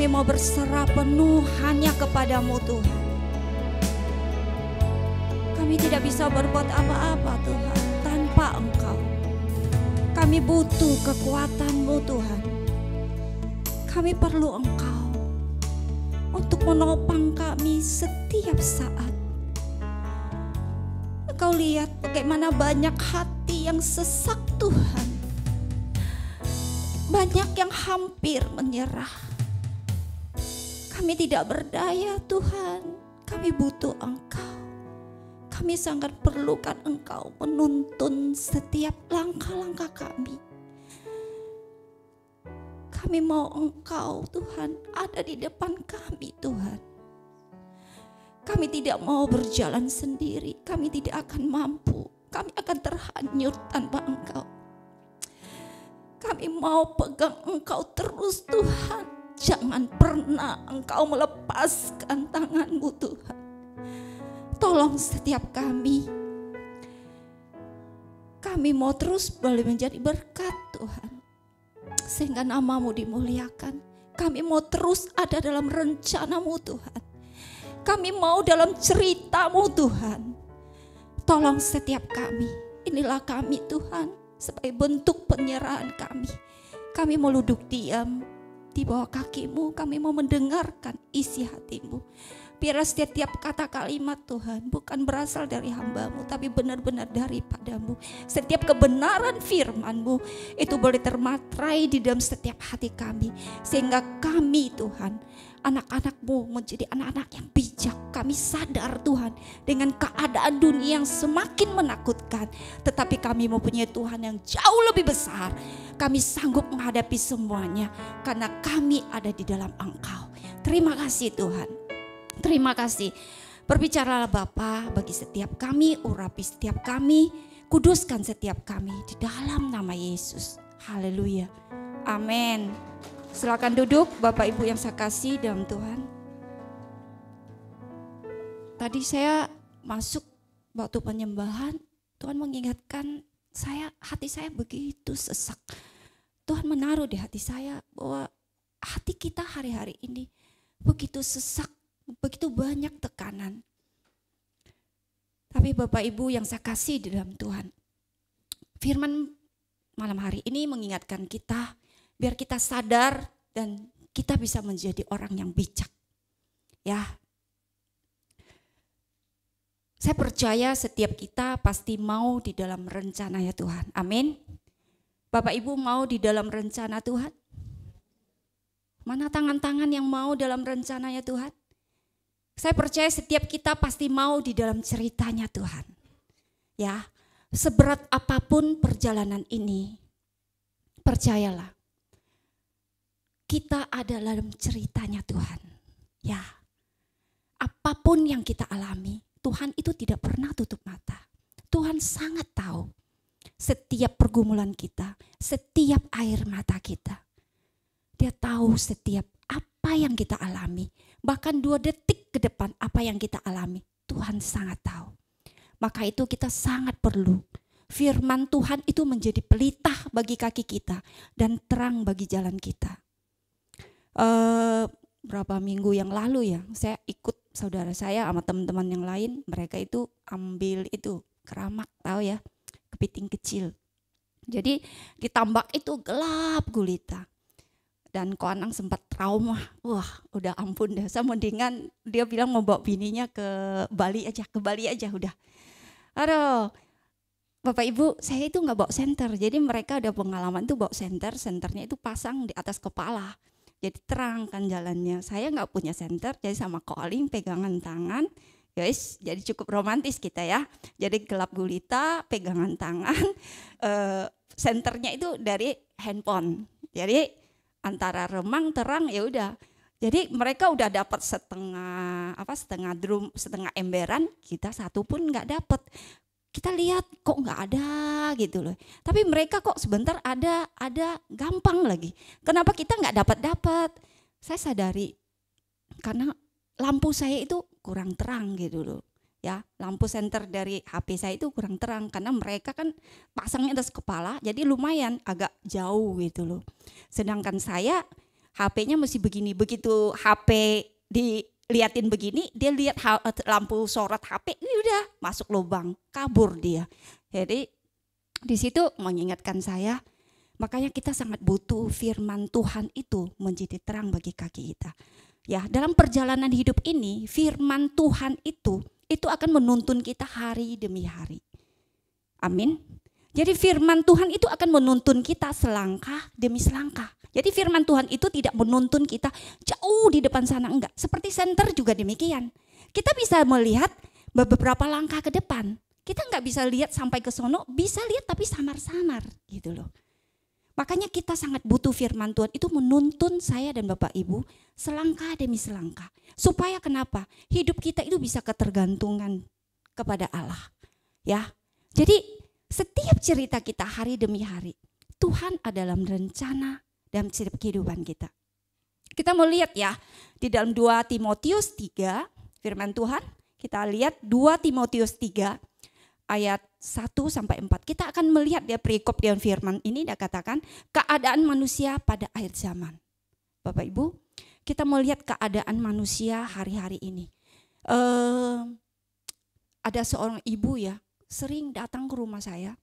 Kami mau berserah penuh hanya kepadamu Tuhan. Kami tidak bisa berbuat apa-apa Tuhan tanpa Engkau. Kami butuh kekuatan-Mu Tuhan. Kami perlu Engkau untuk menopang kami setiap saat. Engkau lihat bagaimana banyak hati yang sesak Tuhan. Banyak yang hampir menyerah. Kami tidak berdaya Tuhan. Kami butuh Engkau. Kami sangat perlukan Engkau menuntun setiap langkah-langkah kami. Kami mau Engkau Tuhan ada di depan kami Tuhan. Kami tidak mau berjalan sendiri. Kami tidak akan mampu. Kami akan terhanyut tanpa Engkau. Kami mau pegang Engkau terus Tuhan. Jangan pernah Engkau melepaskan tangan-Mu Tuhan. Tolong setiap kami. Kami mau terus boleh menjadi berkat Tuhan. Sehingga nama-Mu dimuliakan. Kami mau terus ada dalam rencana-Mu Tuhan. Kami mau dalam cerita-Mu Tuhan. Tolong setiap kami. Inilah kami Tuhan. Sebagai bentuk penyerahan kami. Kami mau duduk diam di bawah kaki-Mu. Kami mau mendengarkan isi hati-Mu. Biar setiap kata kalimat Tuhan bukan berasal dari hamba-Mu, tapi benar-benar daripada-Mu. Setiap kebenaran firman-Mu itu boleh termatrai di dalam setiap hati kami. Sehingga kami Tuhan, anak-anak-Mu menjadi anak-anak yang bijak. Kami sadar Tuhan dengan keadaan dunia yang semakin menakutkan. Tetapi kami mempunyai Tuhan yang jauh lebih besar. Kami sanggup menghadapi semuanya karena kami ada di dalam Engkau. Terima kasih Tuhan. Terima kasih. Berbicaralah Bapa bagi setiap kami, urapi setiap kami, kuduskan setiap kami di dalam nama Yesus. Haleluya. Amin. Silakan duduk Bapak Ibu yang saya kasih dalam Tuhan. Tadi saya masuk waktu penyembahan, Tuhan mengingatkan saya, hati saya begitu sesak. Tuhan menaruh di hati saya bahwa hati kita hari-hari ini begitu sesak. Begitu banyak tekanan. Tapi Bapak Ibu yang saya kasih di dalam Tuhan, firman malam hari ini mengingatkan kita biar kita sadar dan kita bisa menjadi orang yang bijak. Ya. Saya percaya setiap kita pasti mau di dalam rencana ya Tuhan. Amin. Bapak Ibu mau di dalam rencana Tuhan? Mana tangan-tangan yang mau dalam rencana ya Tuhan? Saya percaya setiap kita pasti mau di dalam ceritanya Tuhan. Ya, seberat apapun perjalanan ini, percayalah, kita ada dalam ceritanya Tuhan. Ya, apapun yang kita alami, Tuhan itu tidak pernah tutup mata. Tuhan sangat tahu setiap pergumulan kita, setiap air mata kita. Dia tahu setiap apa yang kita alami. Bahkan 2 detik ke depan apa yang kita alami, Tuhan sangat tahu. Maka itu kita sangat perlu firman Tuhan itu menjadi pelita bagi kaki kita dan terang bagi jalan kita. Berapa minggu yang lalu ya, saya ikut saudara saya sama teman-teman yang lain, mereka itu ambil itu keramak, tahu ya, kepiting kecil. Jadi di tambak itu gelap gulita. Dan Ko Anang sempat trauma, wah udah ampun dah, saya mendingan dia bilang mau bawa bininya ke Bali aja udah. Aduh, Bapak Ibu saya itu gak bawa senter, jadi mereka ada pengalaman tuh bawa senter, senternya itu pasang di atas kepala. Jadi terang kan jalannya, saya gak punya senter, jadi sama Ko Aling pegangan tangan, guys, jadi cukup romantis kita ya. Jadi gelap gulita, pegangan tangan, senternya itu dari handphone, jadi antara remang terang ya udah. Jadi mereka udah dapat setengah drum, setengah emberan, kita satu pun nggak dapat. Kita lihat kok nggak ada gitu loh. Tapi mereka kok sebentar ada gampang lagi. Kenapa kita nggak dapat? Saya sadari karena lampu saya itu kurang terang gitu loh. Ya, lampu senter dari HP saya itu kurang terang karena mereka kan pasangnya atas kepala, jadi lumayan agak jauh gitu loh. Sedangkan saya HP-nya masih begini. Begitu HP diliatin begini, dia lihat lampu sorot HP, udah masuk lubang, kabur dia. Jadi di situ mengingatkan saya, makanya kita sangat butuh firman Tuhan itu menjadi terang bagi kaki kita. Ya, dalam perjalanan hidup ini, firman Tuhan itu akan menuntun kita hari demi hari. Amin. Jadi firman Tuhan itu akan menuntun kita selangkah demi selangkah. Jadi firman Tuhan itu tidak menuntun kita jauh di depan sana, enggak. Seperti senter juga demikian. Kita bisa melihat beberapa langkah ke depan. Kita enggak bisa lihat sampai ke sono, bisa lihat tapi samar-samar gitu loh. Makanya kita sangat butuh firman Tuhan itu menuntun saya dan Bapak Ibu selangkah demi selangkah. Supaya kenapa? Hidup kita itu bisa ketergantungan kepada Allah. Ya. Jadi setiap cerita kita hari demi hari, Tuhan ada dalam rencana dalam kehidupan kita. Kita mau lihat ya, di dalam 2 Timotius 3 firman Tuhan, kita lihat 2 Timotius 3 ayat 1-4. Kita akan melihat dia perikop dengan firman ini, dia katakan keadaan manusia pada akhir zaman. Bapak Ibu, kita melihat keadaan manusia hari-hari ini. Ada seorang ibu ya, sering datang ke rumah saya.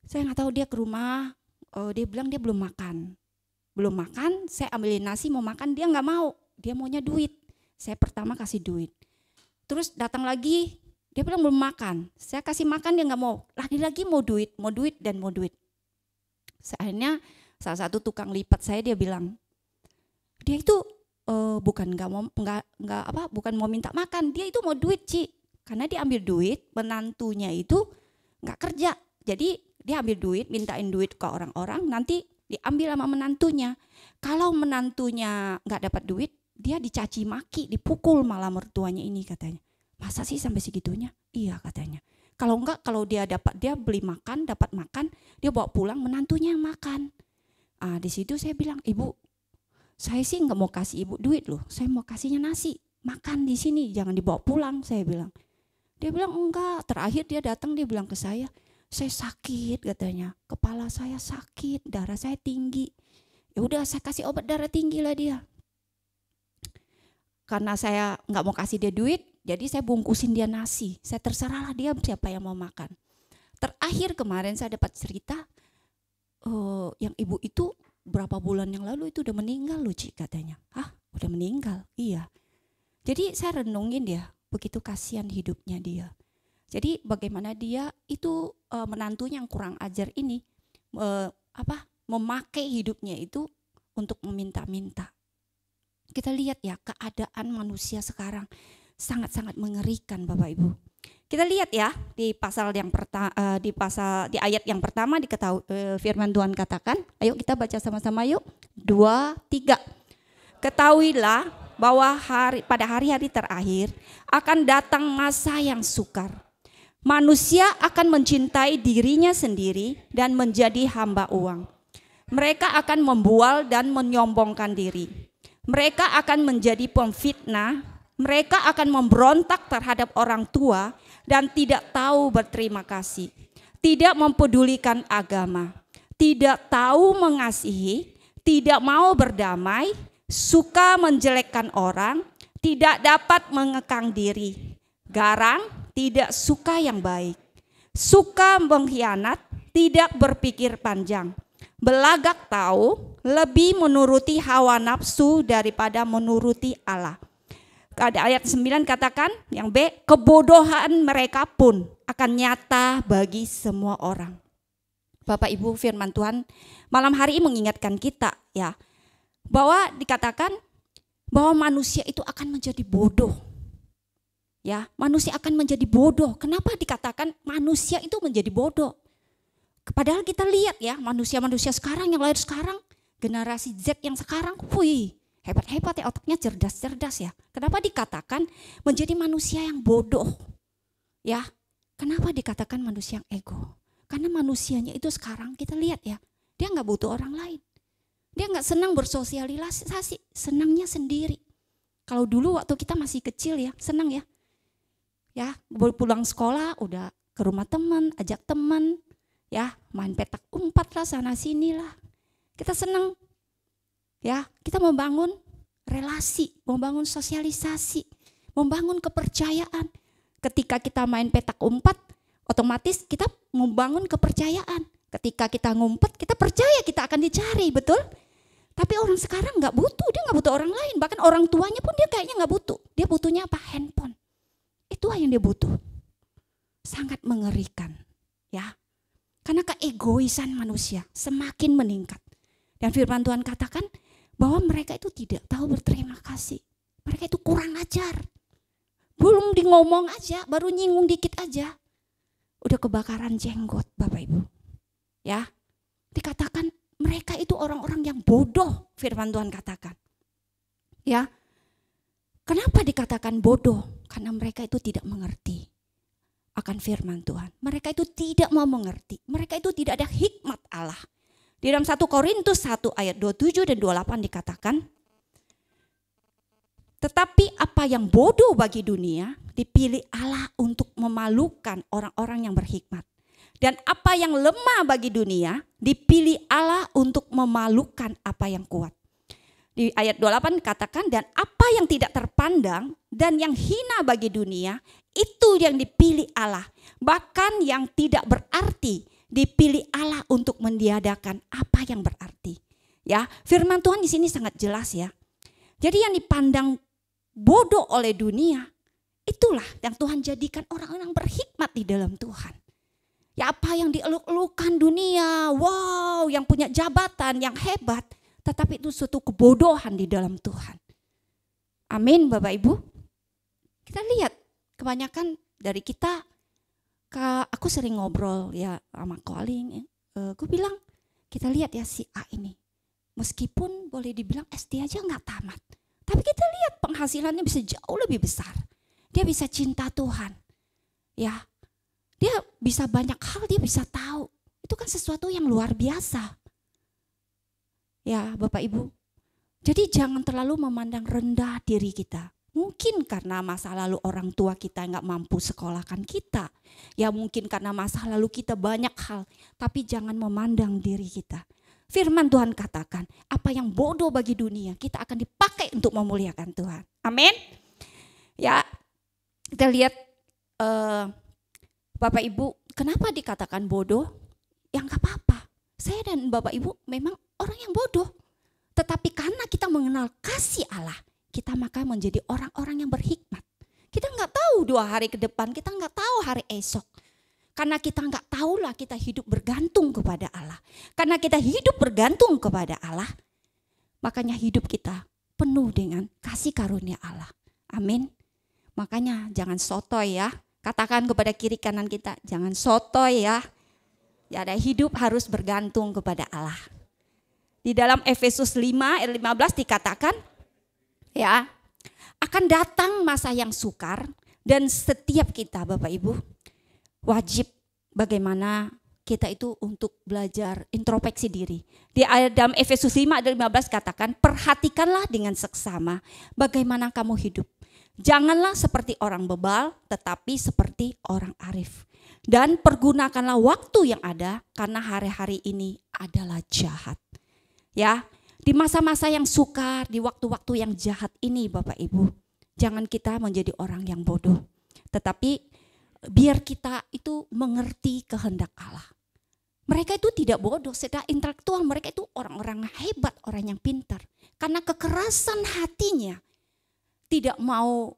Saya nggak tahu dia ke rumah, dia bilang dia belum makan. Belum makan, saya ambilin nasi mau makan, dia nggak mau. Dia maunya duit. Saya pertama kasih duit. Terus datang lagi, dia bilang belum makan. Saya kasih makan, dia nggak mau. Lagi-lagi mau duit. Akhirnya salah satu tukang lipat saya dia bilang, dia itu bukan mau minta makan, dia itu mau duit, Ci. Karena dia ambil duit, menantunya itu nggak kerja. Jadi dia ambil duit, mintain duit ke orang-orang, nanti diambil sama menantunya. Kalau menantunya nggak dapat duit, dia dicaci maki, dipukul malah mertuanya ini katanya. Masa sih sampai segitunya? Iya katanya. Kalau enggak, kalau dia beli makan, dapat makan, dia bawa pulang, menantunya yang makan. Di situ saya bilang, Ibu, saya sih nggak mau kasih Ibu duit loh, saya mau kasihnya nasi, makan di sini, jangan dibawa pulang, saya bilang. Dia bilang enggak. Terakhir dia datang, dia bilang ke saya sakit katanya, kepala saya sakit, darah saya tinggi. Ya udah saya kasih obat darah tinggi lah dia. Karena saya nggak mau kasih dia duit, jadi saya bungkusin dia nasi. Saya terserahlah dia siapa yang mau makan. Terakhir kemarin saya dapat cerita, yang ibu itu berapa bulan yang lalu itu udah meninggal loh, Ci, katanya. Udah meninggal? Iya. Jadi saya renungin dia, begitu kasihan hidupnya dia. Jadi bagaimana dia itu menantunya yang kurang ajar ini memakai hidupnya itu untuk meminta-minta. Kita lihat ya keadaan manusia sekarang sangat-sangat mengerikan, Bapak Ibu. Kita lihat ya di pasal yang di ayat yang pertama firman Tuhan katakan, ayo kita baca sama-sama yuk. 2, 3. Ketahuilah bahwa pada hari-hari terakhir akan datang masa yang sukar. Manusia akan mencintai dirinya sendiri dan menjadi hamba uang. Mereka akan membual dan menyombongkan diri. Mereka akan menjadi pemfitnah. Mereka akan memberontak terhadap orang tua dan tidak tahu berterima kasih. Tidak mempedulikan agama. Tidak tahu mengasihi. Tidak mau berdamai. Suka menjelekkan orang. Tidak dapat mengekang diri. Garang. Tidak suka yang baik, suka mengkhianat, tidak berpikir panjang, belagak tahu, lebih menuruti hawa nafsu daripada menuruti Allah. Ayat 9 katakan yang B, kebodohan mereka pun akan nyata bagi semua orang. Bapak Ibu, firman Tuhan malam hari ini mengingatkan kita ya, bahwa dikatakan bahwa manusia itu akan menjadi bodoh. Ya, manusia akan menjadi bodoh. Kenapa dikatakan manusia itu menjadi bodoh? Padahal kita lihat ya, manusia-manusia sekarang yang lahir sekarang, generasi Z yang sekarang, hebat-hebat ya, otaknya cerdas-cerdas ya. Kenapa dikatakan menjadi manusia yang bodoh? Ya, kenapa dikatakan manusia yang ego? Karena manusianya itu sekarang kita lihat ya, dia nggak butuh orang lain. Dia nggak senang bersosialisasi, senangnya sendiri. Kalau dulu waktu kita masih kecil ya, senang ya. Ya, pulang sekolah udah ke rumah teman, ajak teman, ya main petak umpet lah sana sini lah. Kita senang. Ya, kita membangun relasi, membangun sosialisasi, membangun kepercayaan. Ketika kita main petak umpet, otomatis kita membangun kepercayaan. Ketika kita ngumpet, kita percaya kita akan dicari, betul? Tapi orang sekarang nggak butuh, dia nggak butuh orang lain. Bahkan orang tuanya pun dia kayaknya nggak butuh. Dia butuhnya apa? Handphone. Itu yang dia butuh. Sangat mengerikan, ya. Karena keegoisan manusia semakin meningkat. Dan firman Tuhan katakan bahwa mereka itu tidak tahu berterima kasih. Mereka itu kurang ajar. Belum di ngomong aja, baru nyinggung dikit aja. Udah kebakaran jenggot, Bapak Ibu. Ya, dikatakan mereka itu orang-orang yang bodoh, firman Tuhan katakan. Ya, kenapa dikatakan bodoh? Karena mereka itu tidak mengerti akan firman Tuhan. Mereka itu tidak mau mengerti. Mereka itu tidak ada hikmat Allah. Di dalam 1 Korintus 1 ayat 27 dan 28 dikatakan, tetapi apa yang bodoh bagi dunia dipilih Allah untuk memalukan orang-orang yang berhikmat. Dan apa yang lemah bagi dunia dipilih Allah untuk memalukan apa yang kuat. Di ayat 28 dikatakan, dan apa yang tidak terpandang dan yang hina bagi dunia itu yang dipilih Allah. Bahkan yang tidak berarti dipilih Allah untuk mendiadakan apa yang berarti. Ya, firman Tuhan di sini sangat jelas ya. Jadi yang dipandang bodoh oleh dunia, itulah yang Tuhan jadikan orang-orang berhikmat di dalam Tuhan. Ya, apa yang dieluk-elukan dunia, wow, yang punya jabatan, yang hebat, tetapi itu suatu kebodohan di dalam Tuhan. Amin, Bapak Ibu. Kita lihat kebanyakan dari kita, aku sering ngobrol ya sama Koaling, aku bilang kita lihat ya si A ini, meskipun boleh dibilang SD aja nggak tamat, tapi kita lihat penghasilannya bisa jauh lebih besar. Dia bisa cinta Tuhan, ya, dia bisa banyak hal, dia bisa tahu. Itu kan sesuatu yang luar biasa. Ya Bapak Ibu, jadi jangan terlalu memandang rendah diri kita. Mungkin karena masa lalu orang tua kita nggak mampu sekolahkan kita. Ya mungkin karena masa lalu kita banyak hal. Tapi jangan memandang diri kita. Firman Tuhan katakan, apa yang bodoh bagi dunia kita akan dipakai untuk memuliakan Tuhan. Amin. Ya, kita lihat Bapak Ibu, kenapa dikatakan bodoh? Ya nggak apa-apa. Saya dan Bapak Ibu memang orang yang bodoh. Tetapi karena kita mengenal kasih Allah, kita maka menjadi orang-orang yang berhikmat. Kita nggak tahu 2 hari ke depan, kita nggak tahu hari esok. Karena kita nggak tahulah kita hidup bergantung kepada Allah. Karena kita hidup bergantung kepada Allah, makanya hidup kita penuh dengan kasih karunia Allah. Amin. Makanya jangan sotoy ya. Katakan kepada kiri kanan kita, jangan sotoy ya. Ya, ada hidup harus bergantung kepada Allah. Di dalam Efesus 5 ayat 15 dikatakan, ya, akan datang masa yang sukar dan setiap kita Bapak Ibu wajib bagaimana kita itu untuk belajar introspeksi diri. Di dalam Efesus 5 ayat 15 katakan, perhatikanlah dengan seksama bagaimana kamu hidup. Janganlah seperti orang bebal, tetapi seperti orang arif. Dan pergunakanlah waktu yang ada, karena hari-hari ini adalah jahat. Ya, di masa-masa yang sukar, di waktu-waktu yang jahat ini Bapak Ibu, jangan kita menjadi orang yang bodoh. Tetapi biar kita itu mengerti kehendak Allah. Mereka itu tidak bodoh, secara intelektual mereka itu orang-orang hebat, orang yang pintar. Karena kekerasan hatinya, tidak mau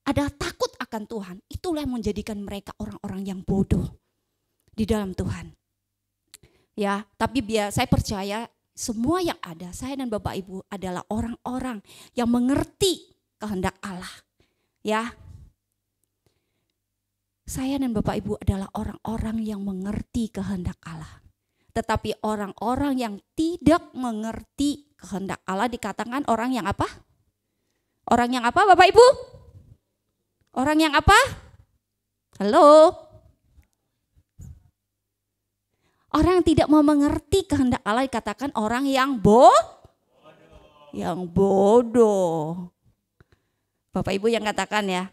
ada takut akan Tuhan. Itulah yang menjadikan mereka orang-orang yang bodoh di dalam Tuhan. Ya, tapi saya percaya semua yang ada, saya dan Bapak Ibu adalah orang-orang yang mengerti kehendak Allah. Ya, saya dan Bapak Ibu adalah orang-orang yang mengerti kehendak Allah. Tetapi orang-orang yang tidak mengerti kehendak Allah dikatakan orang yang apa? Orang yang apa Bapak Ibu? Orang yang apa? Halo? Orang yang tidak mau mengerti kehendak Allah dikatakan orang yang yang bodoh. Bapak Ibu yang katakan ya.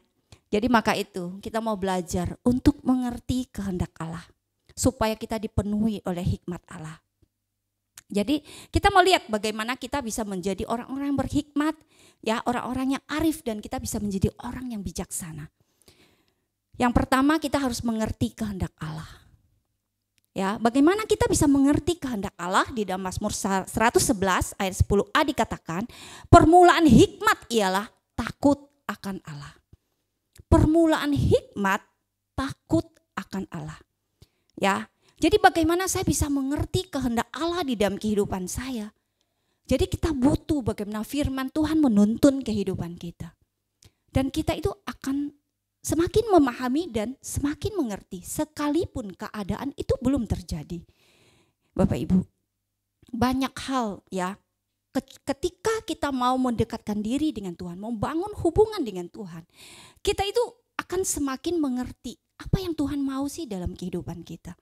Jadi maka itu kita mau belajar untuk mengerti kehendak Allah. Supaya kita dipenuhi oleh hikmat Allah. Jadi kita mau lihat bagaimana kita bisa menjadi orang-orang yang berhikmat, ya, orang-orang yang arif, dan kita bisa menjadi orang yang bijaksana. Yang pertama, kita harus mengerti kehendak Allah. Ya, bagaimana kita bisa mengerti kehendak Allah? Di dalam Mazmur 111 ayat 10a dikatakan, permulaan hikmat ialah takut akan Allah. Permulaan hikmat takut akan Allah. Ya. Jadi bagaimana saya bisa mengerti kehendak Allah di dalam kehidupan saya? Jadi kita butuh bagaimana firman Tuhan menuntun kehidupan kita. Dan kita itu akan semakin memahami dan semakin mengerti sekalipun keadaan itu belum terjadi. Bapak Ibu, banyak hal ya, ketika kita mau mendekatkan diri dengan Tuhan, mau bangun hubungan dengan Tuhan, kita itu akan semakin mengerti apa yang Tuhan mau sih dalam kehidupan kita.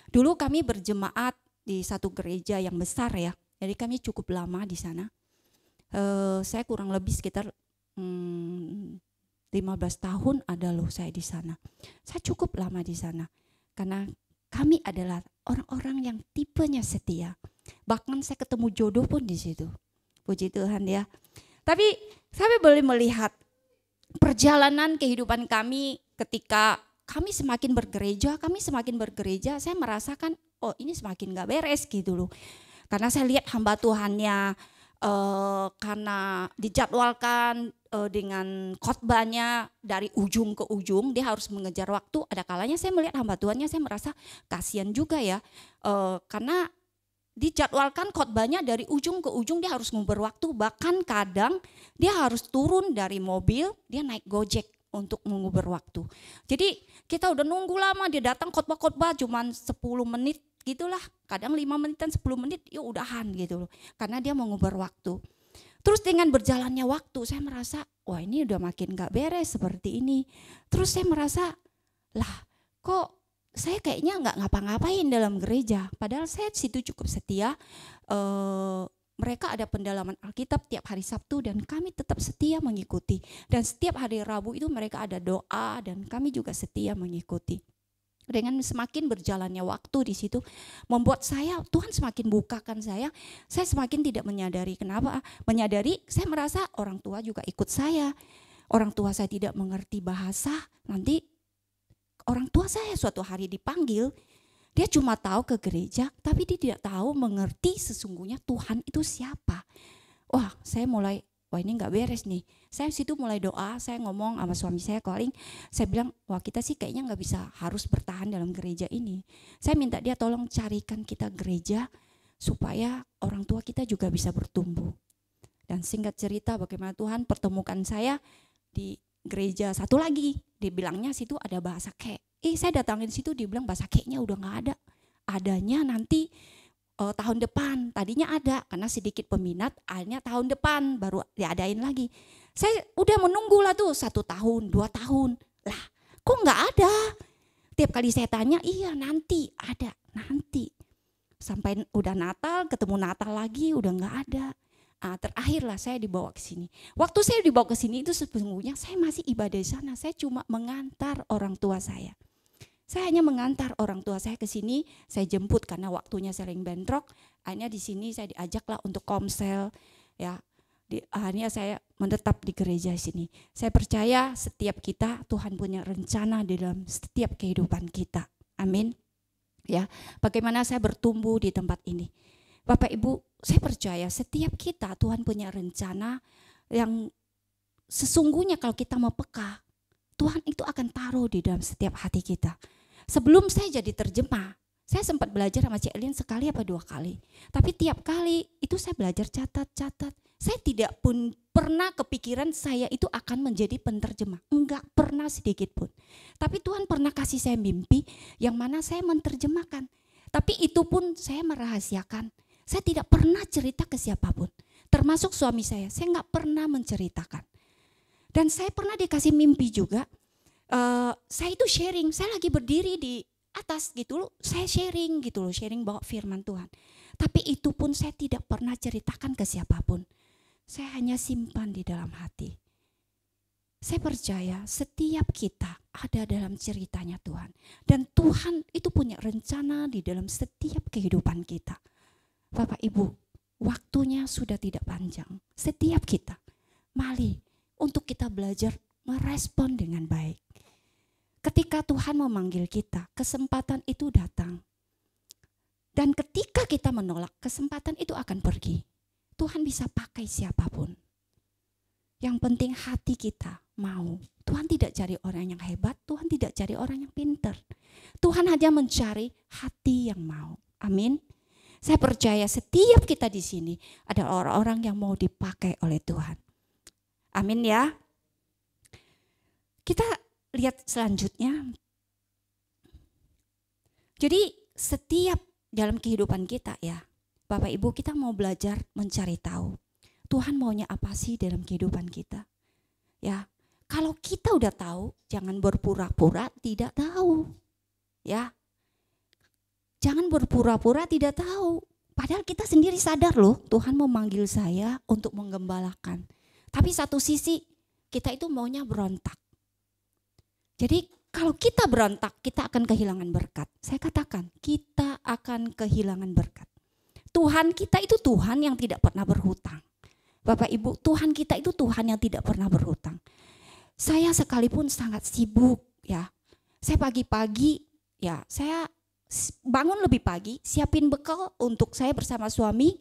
Dulu kami berjemaat di satu gereja yang besar ya, jadi kami cukup lama di sana. Saya kurang lebih sekitar 15 tahun ada loh saya di sana. Saya cukup lama di sana karena kami adalah orang-orang yang tipenya setia. Bahkan saya ketemu jodoh pun di situ. Puji Tuhan ya. Tapi saya boleh melihat perjalanan kehidupan kami ketika kami semakin bergereja, saya merasakan oh ini semakin gak beres gitu loh. Karena saya lihat hamba Tuhannya karena dijadwalkan dengan khotbahnya dari ujung ke ujung, dia harus mengejar waktu. Ada kalanya saya melihat hamba Tuhannya, saya merasa kasihan juga ya, karena dijadwalkan khotbahnya dari ujung ke ujung, dia harus ngubur waktu. Bahkan kadang dia harus turun dari mobil, dia naik Gojek untuk mengubur waktu. Jadi kita udah nunggu lama, dia datang khotbah cuman 10 menit gitulah. Kadang 5 menitan 10 menit ya udahan gitu loh. Karena dia mengubur waktu. Terus dengan berjalannya waktu saya merasa wah ini udah makin gak beres seperti ini. Terus saya merasa lah kok saya kayaknya gak ngapa-ngapain dalam gereja. Padahal saya situ cukup setia. Mereka ada pendalaman Alkitab tiap hari Sabtu dan kami tetap setia mengikuti. Dan setiap hari Rabu itu mereka ada doa dan kami juga setia mengikuti. Dengan semakin berjalannya waktu di situ membuat Tuhan semakin bukakan saya semakin tidak menyadari. Kenapa? Menyadari saya merasa orang tua juga ikut saya. Orang tua saya tidak mengerti bahasa, nanti orang tua saya suatu hari dipanggil, dia cuma tahu ke gereja, tapi dia tidak tahu mengerti sesungguhnya Tuhan itu siapa. Wah, wah ini gak beres nih. Saya situ mulai doa, saya ngomong sama suami saya, calling. Saya bilang, wah kita sih kayaknya gak bisa harus bertahan dalam gereja ini. Saya minta dia tolong carikan kita gereja supaya orang tua kita juga bisa bertumbuh. Dan singkat cerita bagaimana Tuhan pertemukan saya di gereja satu lagi. Dibilangnya situ ada bahasa Kek. Saya datangin situ dibilang bahasa Keknya udah gak ada. Adanya nanti tahun depan. Tadinya ada karena sedikit peminat, akhirnya tahun depan baru diadain lagi. Saya udah menunggu lah tuh 1 tahun, 2 tahun. Lah kok gak ada? Tiap kali saya tanya, iya nanti ada, nanti. Sampai udah Natal, ketemu Natal lagi udah gak ada. Terakhirlah saya dibawa ke sini. Waktu saya dibawa ke sini itu sesungguhnya saya masih ibadah di sana. Saya cuma mengantar orang tua saya. Saya hanya mengantar orang tua saya ke sini, saya jemput karena waktunya sering bentrok. Akhirnya di sini saya diajaklah untuk komsel, ya. Akhirnya saya menetap di gereja sini. Saya percaya setiap kita Tuhan punya rencana di dalam setiap kehidupan kita. Amin. Ya, bagaimana saya bertumbuh di tempat ini. Bapak Ibu, saya percaya setiap kita Tuhan punya rencana yang sesungguhnya kalau kita mau peka, Tuhan itu akan taruh di dalam setiap hati kita. Sebelum saya jadi terjemah, saya sempat belajar sama Cik Elin sekali apa 2 kali. Tapi tiap kali itu saya belajar catat. Saya tidak pun pernah kepikiran saya itu akan menjadi penterjemah. Enggak pernah sedikit pun. Tapi Tuhan pernah kasih saya mimpi yang mana saya menerjemahkan. Tapi itu pun saya merahasiakan. Saya tidak pernah cerita ke siapapun. Termasuk suami saya nggak pernah menceritakan. Dan saya pernah dikasih mimpi juga. Saya itu sharing, saya lagi berdiri di atas gitu loh, saya sharing gitu loh, sharing bawa firman Tuhan. Tapi itu pun saya tidak pernah ceritakan ke siapapun. Saya hanya simpan di dalam hati. Saya percaya setiap kita ada dalam ceritanya Tuhan. Dan Tuhan itu punya rencana di dalam setiap kehidupan kita. Bapak Ibu, waktunya sudah tidak panjang. Setiap kita, mari untuk kita belajar merespon dengan baik. Ketika Tuhan memanggil kita, kesempatan itu datang. Dan ketika kita menolak, kesempatan itu akan pergi. Tuhan bisa pakai siapapun. Yang penting hati kita mau. Tuhan tidak cari orang yang hebat, Tuhan tidak cari orang yang pintar. Tuhan hanya mencari hati yang mau. Amin. Saya percaya setiap kita di sini adalah orang-orang yang mau dipakai oleh Tuhan. Amin ya. Kita lihat selanjutnya. Jadi setiap dalam kehidupan kita ya, Bapak Ibu, kita mau belajar mencari tahu. Tuhan maunya apa sih dalam kehidupan kita? Ya, kalau kita udah tahu, jangan berpura-pura tidak tahu. Ya. Jangan berpura-pura tidak tahu. Padahal kita sendiri sadar loh, Tuhan memanggil saya untuk menggembalakan. Tapi satu sisi kita itu maunya berontak. Jadi kalau kita berontak, kita akan kehilangan berkat. Saya katakan, kita akan kehilangan berkat. Tuhan kita itu Tuhan yang tidak pernah berhutang. Bapak Ibu, Tuhan kita itu Tuhan yang tidak pernah berhutang. Saya sekalipun sangat sibuk ya. Saya pagi-pagi ya, saya bangun lebih pagi, siapin bekal untuk saya bersama suami.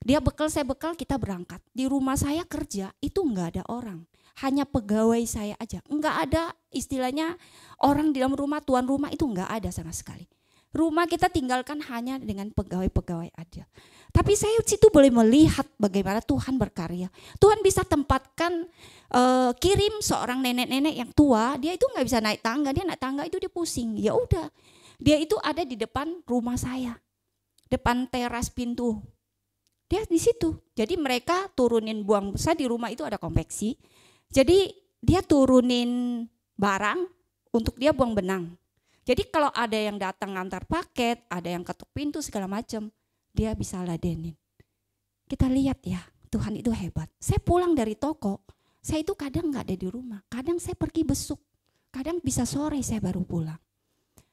Dia bekal, saya bekal, kita berangkat. Di rumah saya kerja itu enggak ada orang. Hanya pegawai saya aja. Enggak ada istilahnya orang di dalam rumah, tuan rumah itu enggak ada sama sekali. Rumah kita tinggalkan hanya dengan pegawai-pegawai aja. Tapi saya situ boleh melihat bagaimana Tuhan berkarya. Tuhan bisa tempatkan kirim seorang nenek-nenek yang tua, dia itu enggak bisa naik tangga, dia naik tangga itu dia pusing. Ya udah. Dia itu ada di depan rumah saya, depan teras pintu. Dia di situ. Jadi mereka turunin buang, saya di rumah itu ada konveksi. Jadi dia turunin barang untuk dia buang benang. Jadi kalau ada yang datang ngantar paket, ada yang ketuk pintu segala macam, dia bisa ladenin. Kita lihat ya, Tuhan itu hebat. Saya pulang dari toko, saya itu kadang nggak ada di rumah, kadang saya pergi besuk, kadang bisa sore saya baru pulang.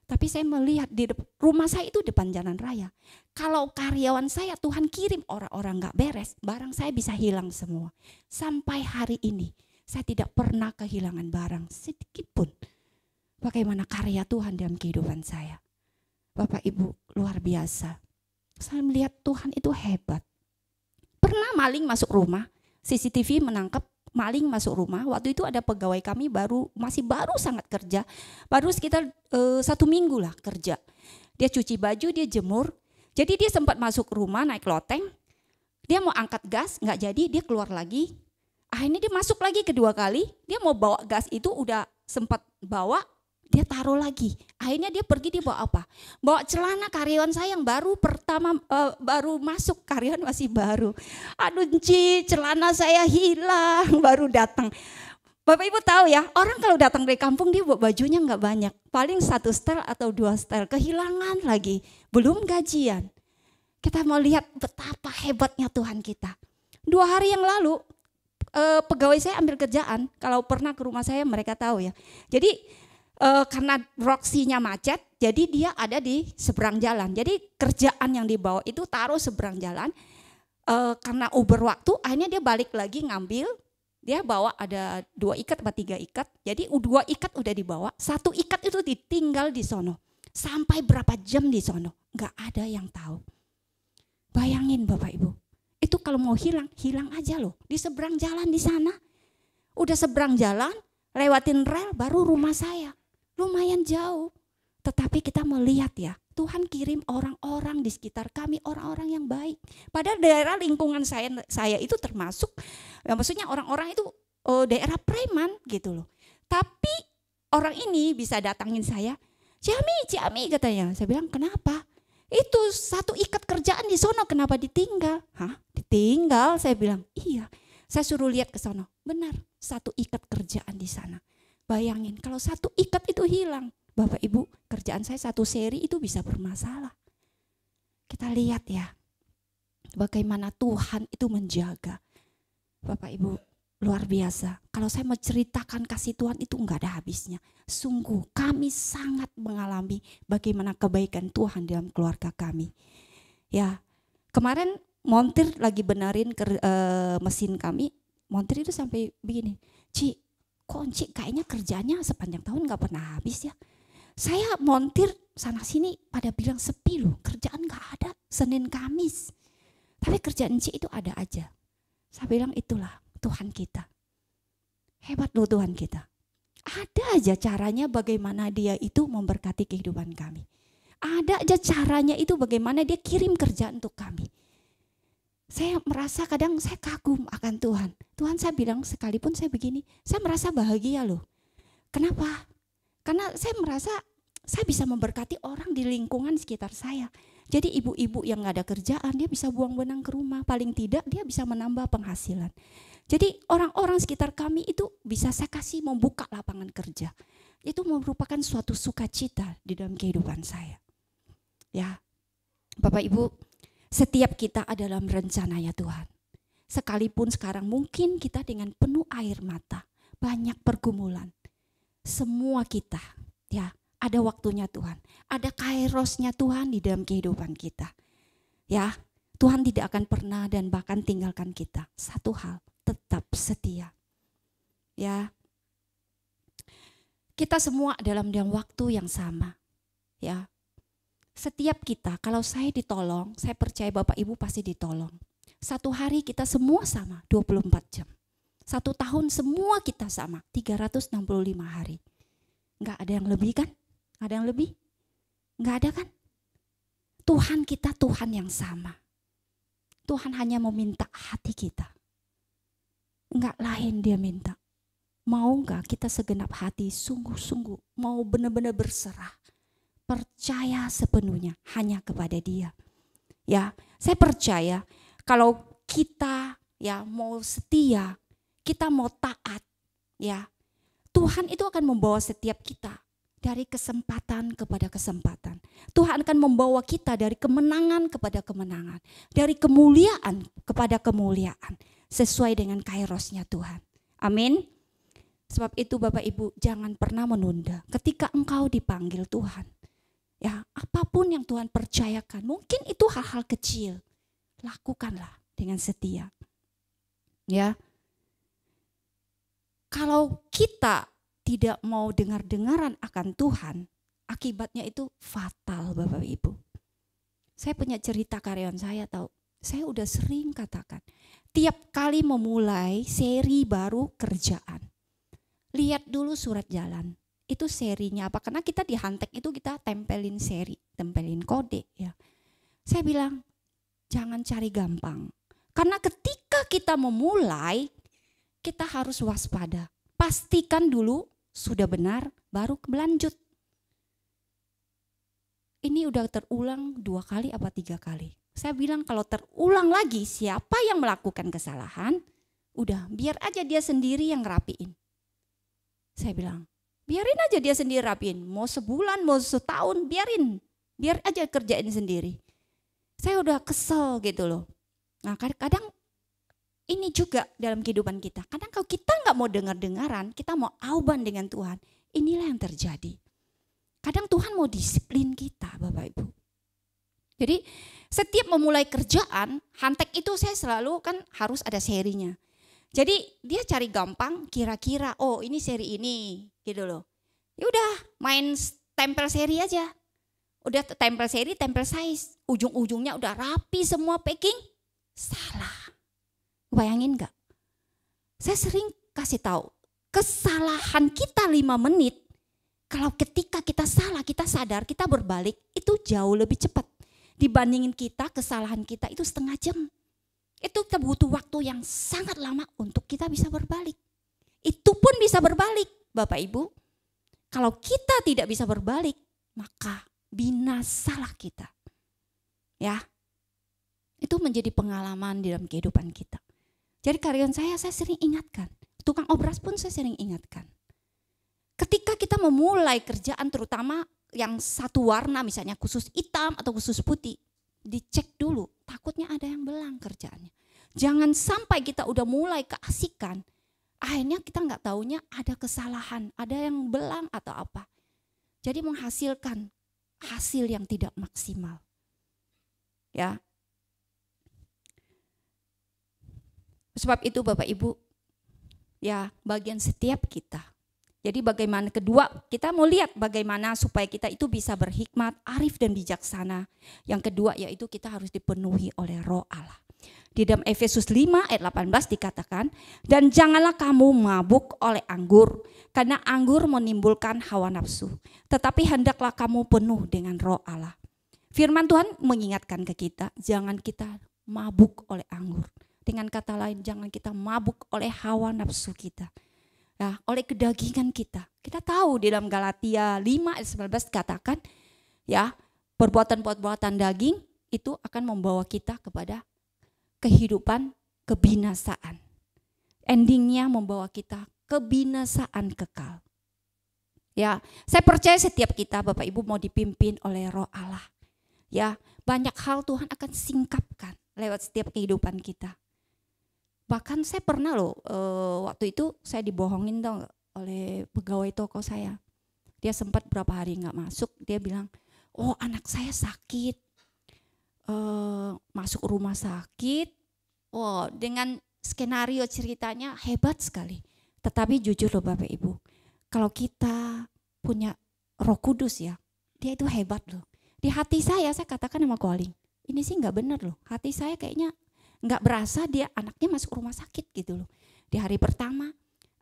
Tapi saya melihat di rumah saya itu depan jalan raya. Kalau karyawan saya Tuhan kirim orang-orang gak beres, barang saya bisa hilang semua. Sampai hari ini saya tidak pernah kehilangan barang sedikit pun. Bagaimana karya Tuhan dalam kehidupan saya. Bapak Ibu, luar biasa. Saya melihat Tuhan itu hebat. Pernah maling masuk rumah, CCTV menangkap maling masuk rumah. Waktu itu ada pegawai kami masih baru sangat kerja, baru sekitar 1 minggu lah kerja. Dia cuci baju, dia jemur. Jadi dia sempat masuk rumah naik loteng. Dia mau angkat gas, nggak jadi, dia keluar lagi. Akhirnya dia masuk lagi kedua kali. Dia mau bawa gas itu udah sempat bawa, dia taruh lagi. Akhirnya dia pergi, dia bawa apa? Bawa celana karyawan saya yang baru baru masuk, karyawan masih baru. Aduh celana saya hilang, baru datang. Bapak Ibu tahu ya, orang kalau datang dari kampung dia bawa bajunya nggak banyak. Paling 1 setel atau 2 setel, kehilangan lagi. Belum gajian. Kita mau lihat betapa hebatnya Tuhan kita. 2 hari yang lalu, pegawai saya ambil kerjaan. Kalau pernah ke rumah saya mereka tahu ya. Jadi karena Roxy-nya macet, jadi dia ada di seberang jalan. Jadi kerjaan yang dibawa itu taruh seberang jalan. Karena Uber waktu, akhirnya dia balik lagi ngambil. Dia bawa ada 2 ikat atau 3 ikat. Jadi 2 ikat udah dibawa, 1 ikat itu ditinggal di sono. Sampai berapa jam di sono, nggak ada yang tahu. Bayangin Bapak Ibu, itu kalau mau hilang, hilang aja loh. Di seberang jalan di sana. Udah seberang jalan, lewatin rel baru rumah saya. Lumayan jauh, tetapi kita melihat ya, Tuhan kirim orang-orang di sekitar kami, orang-orang yang baik. Padahal daerah lingkungan saya itu termasuk, ya maksudnya orang-orang itu daerah preman gitu loh. Tapi orang ini bisa datangin saya, Ciami katanya. Saya bilang kenapa? Itu 1 ikat kerjaan di sono, kenapa ditinggal? Hah? Ditinggal? Saya bilang iya. Saya suruh lihat ke sono, benar 1 ikat kerjaan di sana. Bayangin kalau 1 ikat itu hilang, Bapak Ibu, kerjaan saya 1 seri itu bisa bermasalah. Kita lihat ya, bagaimana Tuhan itu menjaga. Bapak Ibu, luar biasa. Kalau saya mau ceritakan kasih Tuhan itu enggak ada habisnya. Sungguh kami sangat mengalami bagaimana kebaikan Tuhan dalam keluarga kami. Ya, Kemarin montir lagi benerin mesin kami, montir itu sampai begini, Ci, kok Ci kayaknya kerjanya sepanjang tahun gak pernah habis ya. Saya montir sana sini pada bilang sepi loh, kerjaan gak ada Senin Kamis. Tapi kerjaan Ci itu ada aja. Saya bilang itulah Tuhan kita. Hebat loh Tuhan kita. Ada aja caranya bagaimana dia itu memberkati kehidupan kami. Ada aja caranya itu bagaimana dia kirim kerjaan untuk kami. Saya merasa kadang saya kagum akan Tuhan. Tuhan, saya bilang sekalipun saya begini, saya merasa bahagia loh. Kenapa? Karena saya merasa saya bisa memberkati orang di lingkungan sekitar saya. Jadi ibu-ibu yang gak ada kerjaan, dia bisa buang benang ke rumah. Paling tidak dia bisa menambah penghasilan. Jadi orang-orang sekitar kami itu bisa saya kasih membuka lapangan kerja. Itu merupakan suatu sukacita di dalam kehidupan saya. Ya, Bapak Ibu, setiap kita adalah rencananya Tuhan. Sekalipun sekarang mungkin kita dengan penuh air mata, banyak pergumulan. Semua kita, ya, ada waktunya Tuhan. Ada kairosnya Tuhan di dalam kehidupan kita. Ya, Tuhan tidak akan pernah dan bahkan tinggalkan kita. Satu hal, tetap setia. Ya, kita semua dalam waktu yang sama. Ya, setiap kita, kalau saya ditolong, saya percaya Bapak Ibu pasti ditolong. Satu hari kita semua sama, 24 jam. 1 tahun semua kita sama, 365 hari. Enggak ada yang lebih kan? Ada yang lebih? Enggak ada kan? Tuhan kita Tuhan yang sama. Tuhan hanya meminta hati kita. Enggak lain dia minta. Mau enggak kita segenap hati sungguh-sungguh, mau benar-benar berserah. Percaya sepenuhnya hanya kepada dia. Ya, saya percaya kalau kita ya mau setia, kita mau taat, ya, Tuhan itu akan membawa setiap kita dari kesempatan kepada kesempatan. Tuhan akan membawa kita dari kemenangan kepada kemenangan, dari kemuliaan kepada kemuliaan, sesuai dengan kairosnya Tuhan. Amin. Sebab itu Bapak Ibu jangan pernah menunda ketika engkau dipanggil Tuhan. Ya, apapun yang Tuhan percayakan, mungkin itu hal-hal kecil, lakukanlah dengan setia. Ya, kalau kita tidak mau dengar-dengaran akan Tuhan, akibatnya itu fatal Bapak Ibu. Saya punya cerita karyawan saya tahu, saya udah sering katakan, tiap kali memulai seri baru kerjaan, lihat dulu surat jalan. Itu serinya apa? Karena kita di Hantek itu kita tempelin seri, tempelin kode ya. Saya bilang jangan cari gampang. Karena ketika kita memulai, kita harus waspada. Pastikan dulu sudah benar, baru berlanjut. Ini udah terulang 2 kali apa 3 kali. Saya bilang kalau terulang lagi siapa yang melakukan kesalahan, udah biar aja dia sendiri yang rapiin. Saya bilang, biarin aja dia sendiri rapiin. Mau sebulan, mau setahun, biarin. Biar aja kerjain sendiri. Saya udah kesel gitu loh. Nah kadang ini juga dalam kehidupan kita. Kadang kalau kita gak mau dengar-dengaran, kita mau auban dengan Tuhan. Inilah yang terjadi. Kadang Tuhan mau disiplin kita Bapak Ibu. Jadi setiap memulai kerjaan, Hantek itu saya selalu kan harus ada serinya. Jadi dia cari gampang kira-kira oh ini seri ini gitu loh. Ya udah main tempel seri aja. Udah tempel seri, tempel size. Ujung-ujungnya udah rapi semua packing. Salah. Bayangin enggak? Saya sering kasih tahu kesalahan kita 5 menit. Kalau ketika kita salah, kita sadar, kita berbalik itu jauh lebih cepat. Dibandingin kita, kesalahan kita itu setengah jam. Itu kita butuh waktu yang sangat lama untuk kita bisa berbalik. Itu pun bisa berbalik Bapak Ibu. Kalau kita tidak bisa berbalik, maka binasalah kita. Ya, itu menjadi pengalaman dalam kehidupan kita. Jadi karyawan saya sering ingatkan. Tukang obras pun saya sering ingatkan. Ketika kita memulai kerjaan terutama yang satu warna misalnya khusus hitam atau khusus putih. Dicek dulu, takutnya ada yang belang kerjaannya. Jangan sampai kita udah mulai keasikan, akhirnya kita nggak taunya ada kesalahan, ada yang belang atau apa. Jadi menghasilkan hasil yang tidak maksimal. Ya, Sebab itu Bapak Ibu, ya bagian setiap kita. Jadi bagaimana kedua, kita mau lihat bagaimana supaya kita itu bisa berhikmat, arif dan bijaksana. Yang kedua yaitu kita harus dipenuhi oleh Roh Allah. Di dalam Efesus 5 ayat 18 dikatakan, dan janganlah kamu mabuk oleh anggur, karena anggur menimbulkan hawa nafsu. Tetapi hendaklah kamu penuh dengan Roh Allah. Firman Tuhan mengingatkan ke kita, jangan kita mabuk oleh anggur. Dengan kata lain, jangan kita mabuk oleh hawa nafsu kita. Ya, oleh kedagingan kita. Kita tahu di dalam Galatia 5 ayat 19 katakan, ya, perbuatan-perbuatan daging itu akan membawa kita kepada kehidupan kebinasaan. Endingnya membawa kita kebinasaan kekal. Ya, saya percaya setiap kita Bapak Ibu mau dipimpin oleh Roh Allah. Ya, banyak hal Tuhan akan singkapkan lewat setiap kehidupan kita. Bahkan saya pernah loh, waktu itu saya dibohongin dong oleh pegawai toko saya. Dia sempat berapa hari nggak masuk, dia bilang, oh anak saya sakit, masuk rumah sakit. Oh, dengan skenario ceritanya hebat sekali. Tetapi jujur loh Bapak Ibu, kalau kita punya Roh Kudus ya, dia itu hebat loh. Di hati saya katakan sama Koaling, ini sih nggak benar loh. Hati saya kayaknya nggak berasa dia anaknya masuk rumah sakit gitu loh. Di hari pertama,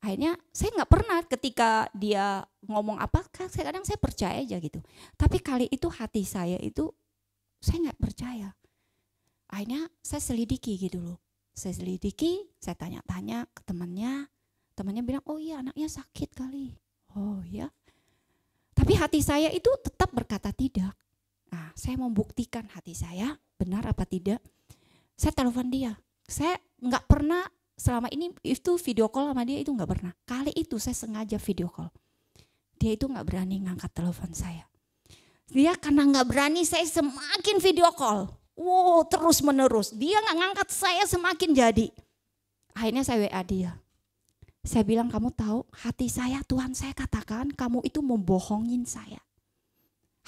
akhirnya saya nggak pernah ketika dia ngomong apa, kadang saya percaya aja gitu. Tapi kali itu hati saya itu, saya nggak percaya. Akhirnya saya selidiki gitu loh. Saya selidiki, saya tanya-tanya ke temannya. Temannya bilang, oh iya anaknya sakit kali. Oh ya. Tapi hati saya itu tetap berkata tidak. Nah, saya membuktikan hati saya benar apa tidak. Saya telepon dia. Saya nggak pernah selama ini itu video call sama dia itu nggak pernah. Kali itu saya sengaja video call. Dia itu nggak berani ngangkat telepon saya. Dia karena nggak berani saya semakin video call. Wow, terus menerus. Dia nggak ngangkat saya semakin jadi. Akhirnya saya WA dia. Saya bilang kamu tahu hati saya Tuhan saya katakan kamu itu membohongin saya.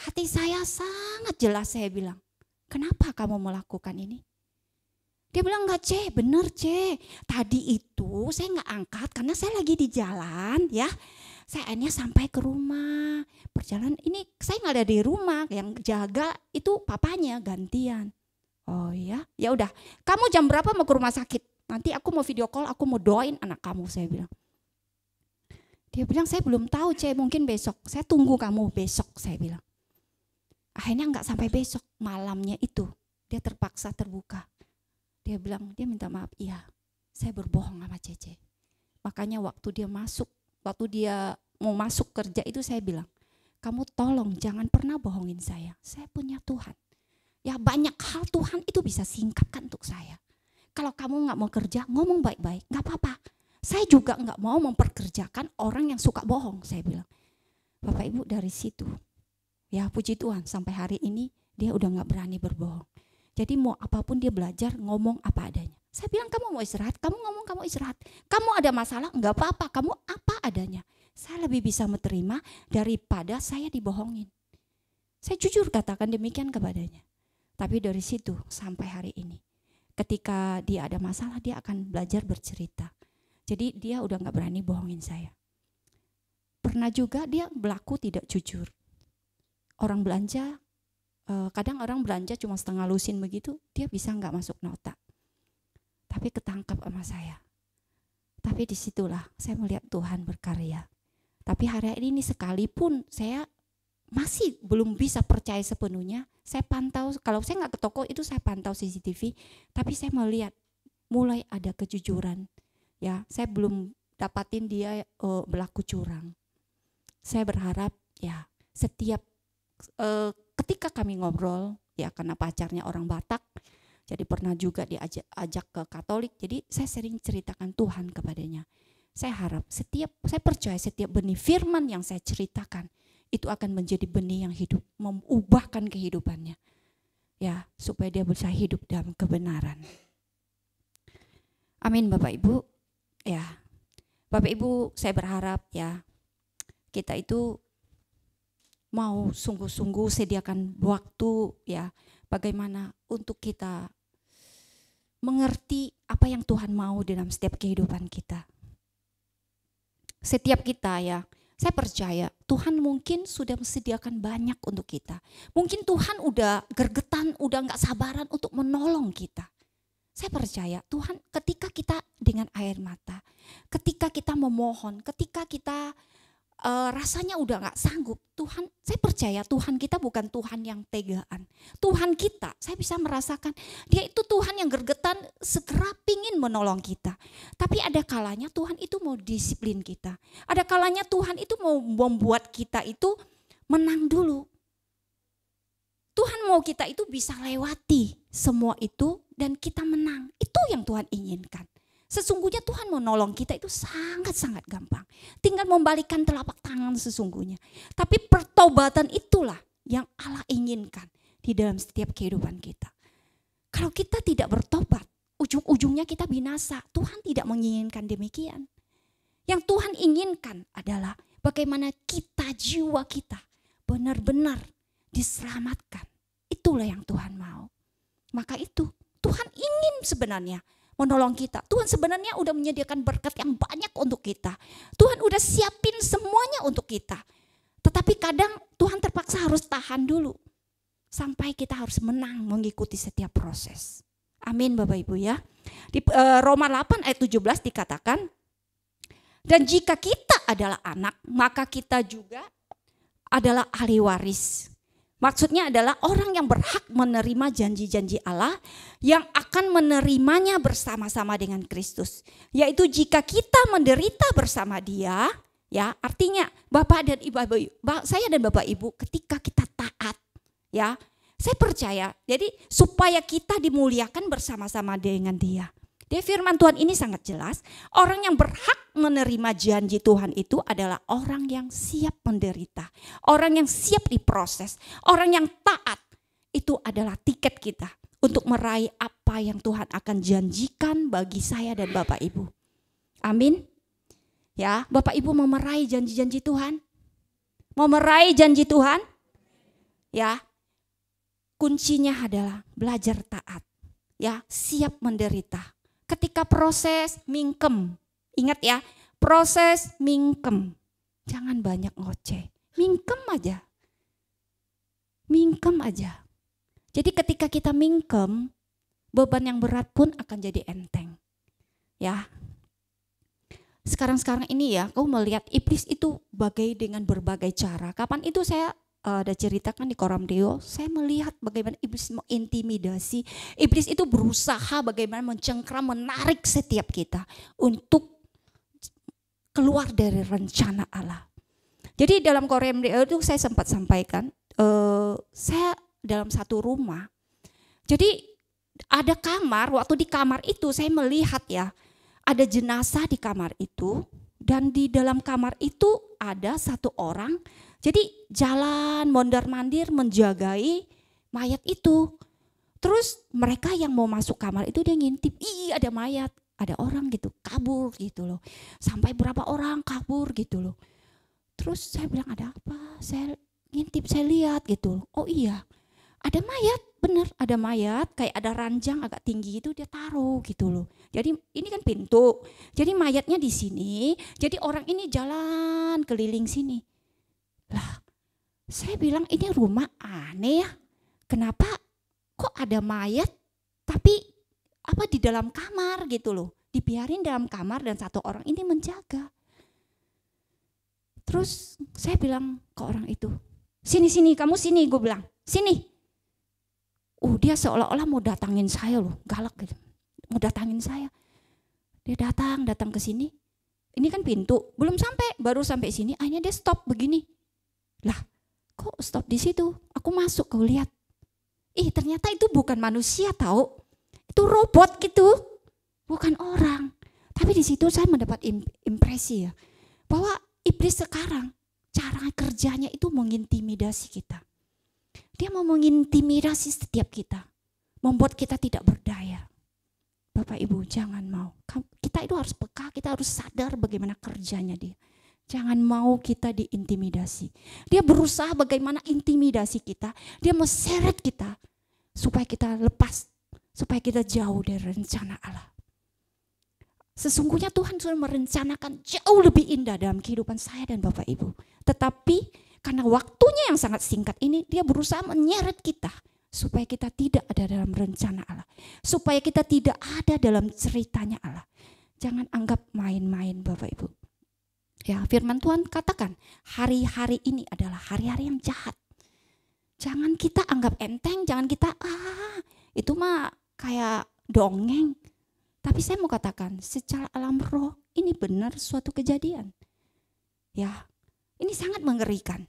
Hati saya sangat jelas saya bilang. Kenapa kamu melakukan ini? Dia bilang enggak C, bener C. Tadi itu saya nggak angkat karena saya lagi di jalan ya. Saya akhirnya sampai ke rumah. Perjalanan ini saya nggak ada di rumah, yang jaga itu papanya gantian. Oh ya, ya udah. Kamu jam berapa mau ke rumah sakit? Nanti aku mau video call, aku mau doain anak kamu, saya bilang. Dia bilang saya belum tahu C, mungkin besok. Saya tunggu kamu besok, saya bilang. Akhirnya nggak sampai besok, malamnya itu dia terpaksa terbuka. Dia bilang, dia minta maaf, iya saya berbohong sama Cece. Makanya waktu dia mau masuk kerja itu saya bilang, kamu tolong jangan pernah bohongin saya punya Tuhan. Ya banyak hal Tuhan itu bisa singkapkan untuk saya. Kalau kamu gak mau kerja, ngomong baik-baik, gak apa-apa. Saya juga gak mau memperkerjakan orang yang suka bohong, saya bilang. Bapak Ibu dari situ, ya puji Tuhan sampai hari ini dia udah gak berani berbohong. Jadi mau apapun dia belajar ngomong apa adanya. Saya bilang kamu mau istirahat, kamu ngomong kamu istirahat. Kamu ada masalah, enggak apa-apa, kamu apa adanya. Saya lebih bisa menerima daripada saya dibohongin. Saya jujur katakan demikian kepadanya. Tapi dari situ sampai hari ini, ketika dia ada masalah dia akan belajar bercerita. Jadi dia udah enggak berani bohongin saya. Pernah juga dia berlaku tidak jujur. Orang belanja, kadang orang belanja cuma setengah lusin begitu, dia bisa nggak masuk nota. Tapi ketangkap sama saya. Tapi disitulah saya melihat Tuhan berkarya. Tapi hari ini sekalipun saya masih belum bisa percaya sepenuhnya, saya pantau, kalau saya nggak ke toko itu saya pantau CCTV, tapi saya melihat mulai ada kejujuran. Ya, saya belum dapatin dia berlaku curang. Saya berharap ya setiap ketika kami ngobrol, ya karena pacarnya orang Batak, jadi pernah juga diajak ke Katolik, jadi saya sering ceritakan Tuhan kepadanya. Saya harap saya percaya setiap benih firman yang saya ceritakan, itu akan menjadi benih yang hidup, mengubahkan kehidupannya. Ya, supaya dia bisa hidup dalam kebenaran. Amin Bapak Ibu. Ya, Bapak Ibu saya berharap ya, kita itu mau sungguh-sungguh sediakan waktu ya, bagaimana untuk kita mengerti apa yang Tuhan mau dalam setiap kehidupan kita. Setiap kita ya, saya percaya Tuhan mungkin sudah menyediakan banyak untuk kita. Mungkin Tuhan udah gergetan, udah gak sabaran untuk menolong kita. Saya percaya Tuhan ketika kita dengan air mata, ketika kita memohon, ketika kita rasanya udah gak sanggup, Tuhan, saya percaya Tuhan kita bukan Tuhan yang tegaan. Tuhan kita, saya bisa merasakan dia itu Tuhan yang gergetan segera pingin menolong kita. Tapi ada kalanya Tuhan itu mau disiplin kita. Ada kalanya Tuhan itu mau membuat kita itu menang dulu. Tuhan mau kita itu bisa lewati semua itu dan kita menang. Itu yang Tuhan inginkan. Sesungguhnya Tuhan menolong kita itu sangat-sangat gampang. Tinggal membalikkan telapak tangan sesungguhnya. Tapi pertobatan itulah yang Allah inginkan di dalam setiap kehidupan kita. Kalau kita tidak bertobat, ujung-ujungnya kita binasa. Tuhan tidak menginginkan demikian. Yang Tuhan inginkan adalah bagaimana kita, jiwa kita benar-benar diselamatkan. Itulah yang Tuhan mau. Maka itu Tuhan ingin sebenarnya menolong kita. Tuhan sebenarnya udah menyediakan berkat yang banyak untuk kita. Tuhan udah siapin semuanya untuk kita. Tetapi kadang Tuhan terpaksa harus tahan dulu. Sampai kita harus menang mengikuti setiap proses. Amin Bapak Ibu ya. Di Roma 8 ayat 17 dikatakan, dan jika kita adalah anak, maka kita juga adalah ahli waris. Maksudnya adalah orang yang berhak menerima janji-janji Allah yang akan menerimanya bersama-sama dengan Kristus. Yaitu jika kita menderita bersama Dia, ya artinya Bapak dan Ibu, saya dan Bapak Ibu ketika kita taat, ya saya percaya. Jadi supaya kita dimuliakan bersama-sama dengan Dia. Di firman Tuhan ini sangat jelas, orang yang berhak menerima janji Tuhan itu adalah orang yang siap menderita, orang yang siap diproses, orang yang taat. Itu adalah tiket kita untuk meraih apa yang Tuhan akan janjikan bagi saya dan Bapak Ibu. Amin. Ya, Bapak Ibu mau meraih janji-janji Tuhan? Mau meraih janji Tuhan? Ya, kuncinya adalah belajar taat. Ya, siap menderita. Ketika proses mingkem, ingat ya, proses mingkem. Jangan banyak ngoceh, mingkem aja. Mingkem aja. Jadi ketika kita mingkem, beban yang berat pun akan jadi enteng. Ya. Sekarang ini ya, kau melihat iblis itu dengan berbagai cara. Kapan itu saya ada ceritakan di Koramdeo, saya melihat bagaimana iblis mengintimidasi. Iblis itu berusaha bagaimana mencengkram, menarik setiap kita untuk keluar dari rencana Allah. Jadi dalam Koramdeo itu saya sempat sampaikan, saya dalam satu rumah. Jadi ada kamar, waktu di kamar itu saya melihat ya, ada jenazah di kamar itu dan di dalam kamar itu ada satu orang. Jadi jalan mondar-mandir menjagai mayat itu. Terus mereka yang mau masuk kamar itu dia ngintip, ih ada mayat, ada orang gitu, kabur gitu loh. Sampai berapa orang kabur gitu loh. Terus saya bilang ada apa? Saya ngintip, saya lihat gitu. Oh iya, ada mayat, bener ada mayat, kayak ada ranjang agak tinggi itu dia taruh gitu loh. Jadi ini kan pintu, jadi mayatnya di sini, jadi orang ini jalan keliling sini. Lah, saya bilang ini rumah aneh ya. Kenapa kok ada mayat tapi apa di dalam kamar gitu loh. Dibiarin dalam kamar dan satu orang ini menjaga. Terus saya bilang ke orang itu, sini kamu sini, gue bilang, sini. Dia seolah-olah mau datangin saya loh, galak gitu. Mau datangin saya. Dia datang ke sini. Ini kan pintu, belum sampai, baru sampai sini, akhirnya dia stop begini. Lah, kok stop di situ? Aku masuk, kau lihat. Ternyata itu bukan manusia tahu. Itu robot gitu. Bukan orang. Tapi di situ saya mendapat impresi ya. Bahwa iblis sekarang cara kerjanya itu mengintimidasi kita. Dia mau mengintimidasi setiap kita. Membuat kita tidak berdaya. Bapak Ibu jangan mau. Kita itu harus peka, kita harus sadar bagaimana kerjanya dia. Jangan mau kita diintimidasi. Dia berusaha bagaimana intimidasi kita. Dia meseret kita supaya kita lepas supaya kita jauh dari rencana Allah. Sesungguhnya Tuhan sudah merencanakan jauh lebih indah dalam kehidupan saya dan Bapak Ibu. Tetapi karena waktunya yang sangat singkat ini, dia berusaha menyeret kita supaya kita tidak ada dalam rencana Allah. Supaya kita tidak ada dalam ceritanya Allah. Jangan anggap main-main Bapak Ibu. Ya, firman Tuhan katakan hari-hari ini adalah hari-hari yang jahat. Jangan kita anggap enteng, jangan kita itu mah kayak dongeng. Tapi saya mau katakan secara alam roh ini benar suatu kejadian. Ya, ini sangat mengerikan.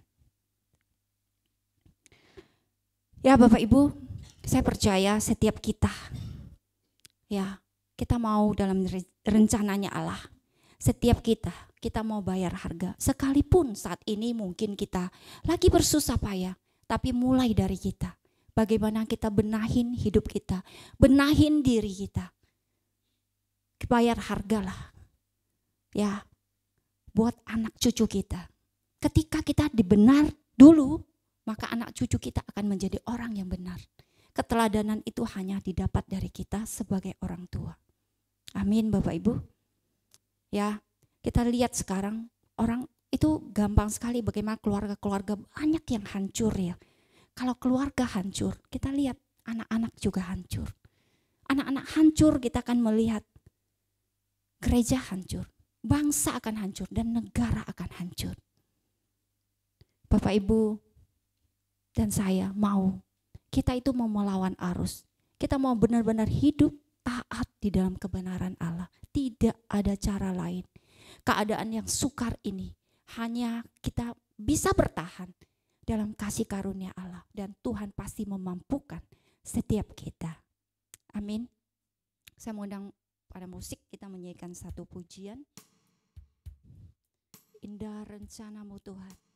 Ya Bapak Ibu, saya percaya setiap kita, ya kita mau dalam rencananya Allah. Setiap kita mau bayar harga. Sekalipun saat ini mungkin kita lagi bersusah payah, tapi mulai dari kita. Bagaimana kita benahin hidup kita, benahin diri kita. Bayar hargalah ya buat anak cucu kita. Ketika kita dibenar dulu, maka anak cucu kita akan menjadi orang yang benar. Keteladanan itu hanya didapat dari kita sebagai orang tua. Amin Bapak Ibu. Ya, kita lihat sekarang orang itu gampang sekali bagaimana keluarga-keluarga banyak yang hancur ya. Kalau keluarga hancur, kita lihat anak-anak juga hancur. Anak-anak hancur, kita akan melihat gereja hancur, bangsa akan hancur, dan negara akan hancur. Bapak Ibu dan saya kita itu mau melawan arus. Kita mau benar-benar hidup taat di dalam kebenaran Allah. Tidak ada cara lain. Keadaan yang sukar ini hanya kita bisa bertahan dalam kasih karunia Allah. Dan Tuhan pasti memampukan setiap kita. Amin. Saya mau undang pada musik, kita menyanyikan satu pujian. Indah rencanamu Tuhan.